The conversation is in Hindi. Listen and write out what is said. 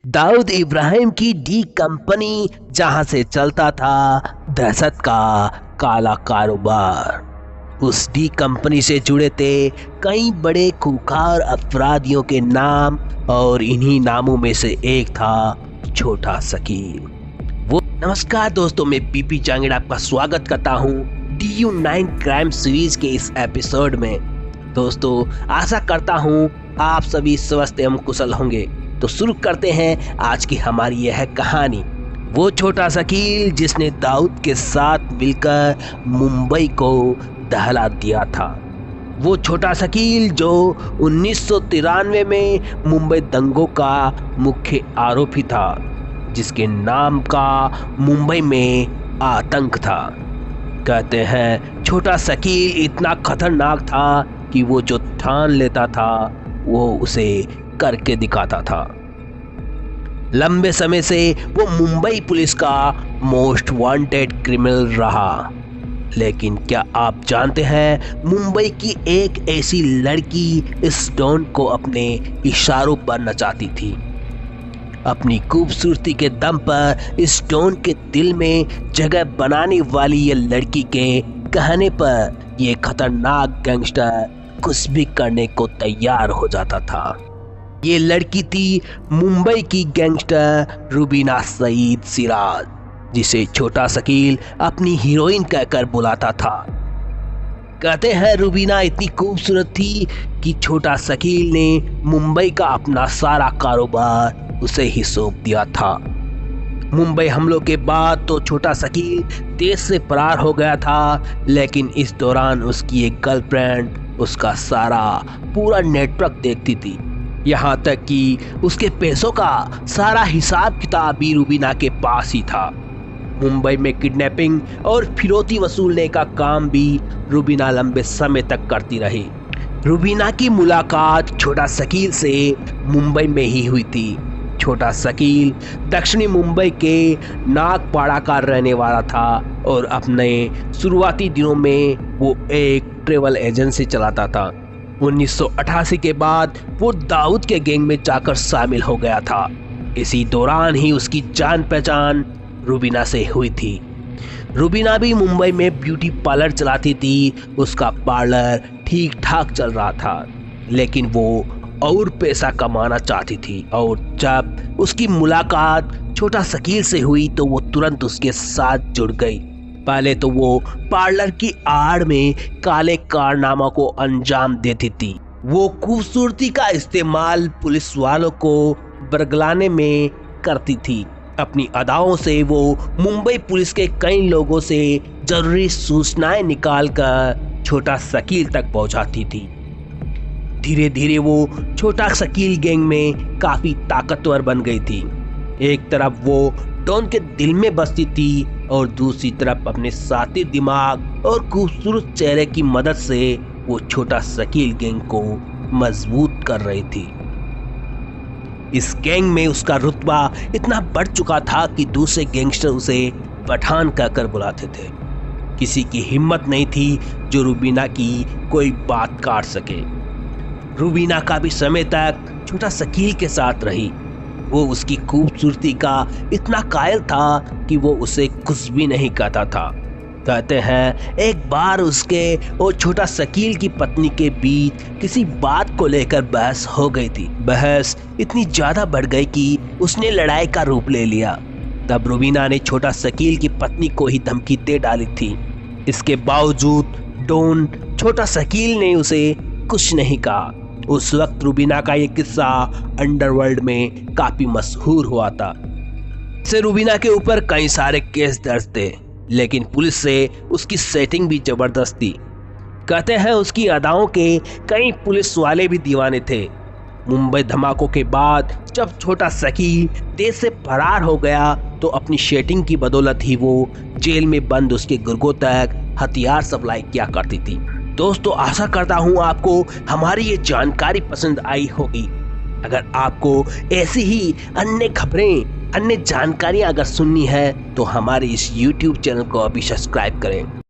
दाऊद इब्राहिम की डी कंपनी, जहां से चलता था दहशत का काला कारोबार। उस डी कंपनी से जुड़े थे कई बड़े खूंखार अपराधियों के नाम और इन्हीं नामों में से एक था छोटा शकील। नमस्कार दोस्तों, मैं पीपी चांगेड़ आपका स्वागत करता हूं DU9 क्राइम सीरीज के इस एपिसोड में। दोस्तों, आशा करता हूं आप सभी स्वस्थ एवं कुशल होंगे। तो शुरू करते हैं आज की हमारी यह कहानी। वो छोटा शकील जिसने दाऊद के साथ मिलकर मुंबई को दहला दिया था। वो छोटा शकील जो 1993 में मुंबई दंगों का मुख्य आरोपी था, जिसके नाम का मुंबई में आतंक था। कहते हैं छोटा शकील इतना खतरनाक था कि वो जो ठान लेता था वो उसे करके दिखाता था। लंबे समय से वो मुंबई पुलिस का मोस्ट वांटेड क्रिमिनल रहा। लेकिन क्या आप जानते हैं, मुंबई की एक ऐसी लड़की इस डॉन को अपने इशारों पर नचाती थी। अपनी खूबसूरती के दम पर इस डॉन के दिल में जगह बनाने वाली ये लड़की के कहने पर ये खतरनाक गैंगस्टर कुछ भी करने को तैयार हो जाता था। ये लड़की थी मुंबई की गैंगस्टर रुबीना सईद सिराज, जिसे छोटा शकील अपनी हीरोइन कहकर बुलाता था। कहते हैं रुबीना इतनी खूबसूरत थी कि छोटा शकील ने मुंबई का अपना सारा कारोबार उसे ही सौंप दिया था। मुंबई हमलों के बाद तो छोटा शकील देश से फरार हो गया था, लेकिन इस दौरान उसकी एक गर्लफ्रेंड उसका सारा पूरा नेटवर्क देखती थी। यहाँ तक कि उसके पैसों का सारा हिसाब किताब भी रुबीना के पास ही था। मुंबई में किडनैपिंग और फिरौती वसूलने का काम भी रुबीना लंबे समय तक करती रही। रुबीना की मुलाकात छोटा शकील से मुंबई में ही हुई थी। छोटा शकील दक्षिणी मुंबई के नागपाड़ा का रहने वाला था और अपने शुरुआती दिनों में वो एक ट्रेवल एजेंसी चलाता था। 1988 के बाद वो दाऊद के गैंग में जाकर शामिल हो गया था। इसी दौरान ही उसकी जान पहचान रुबीना से हुई थी। रुबीना भी मुंबई में ब्यूटी पार्लर चलाती थी। उसका पार्लर ठीक ठाक चल रहा था, लेकिन वो और पैसा कमाना चाहती थी। और जब उसकी मुलाकात छोटा शकील से हुई तो वो तुरंत उसके साथ जुड़ गई। पहले तो वो पार्लर की आड़ में काले कारनामा को अंजाम देती थी। वो खूबसूरती का इस्तेमाल पुलिस वालों को बरगलाने में करती थी। अपनी अदाओं से वो मुंबई पुलिस के कई लोगों से जरूरी सूचनाएं निकालकर छोटा शकील तक पहुंचाती थी। धीरे धीरे वो छोटा शकील गैंग में काफी ताकतवर बन गई थी। एक तरफ वो डॉन के दिल में बसती थी और दूसरी तरफ अपने साथी दिमाग और खूबसूरत चेहरे की मदद से वो छोटा शकील गैंग को मजबूत कर रही थी। इस गैंग में उसका रुतबा इतना बढ़ चुका था कि दूसरे गैंगस्टर उसे पठान कहकर बुलाते थे। किसी की हिम्मत नहीं थी जो रुबीना की कोई बात काट सके। रुबीना का भी समय तक छोटा शकील के साथ रही। वो उसकी खूबसूरती का इतना कायल था कि वो उसे कुछ भी नहीं कहता था। कहते हैं एक बार उसके और छोटा शकील की पत्नी के बीच किसी बात को लेकर बहस हो गई थी। बहस इतनी ज्यादा बढ़ गई कि उसने लड़ाई का रूप ले लिया। तब रुबीना ने छोटा शकील की पत्नी को ही धमकी दे डाली थी। इसके बावजूद डॉन छोटा शकील ने उसे कुछ नहीं कहा। उस वक्त रुबीना का ये किस्सा अंडरवर्ल्ड में काफी मशहूर हुआ था। से रुबीना के ऊपर कई सारे केस दर्ज थे, लेकिन पुलिस से उसकी सेटिंग भी जबरदस्त थी। कहते हैं उसकी अदाओं के कई पुलिस वाले भी दीवाने थे। मुंबई धमाकों के बाद जब छोटा शकील देश से फरार हो गया तो अपनी सेटिंग की बदौलत ही वो जेल में बंद उसके गुर्गों तक हथियार सप्लाई किया करती थी। दोस्तों, आशा करता हूँ आपको हमारी ये जानकारी पसंद आई होगी। अगर आपको ऐसी ही अन्य खबरें, अन्य जानकारियाँ अगर सुननी है तो हमारे इस YouTube चैनल को अभी सब्सक्राइब करें।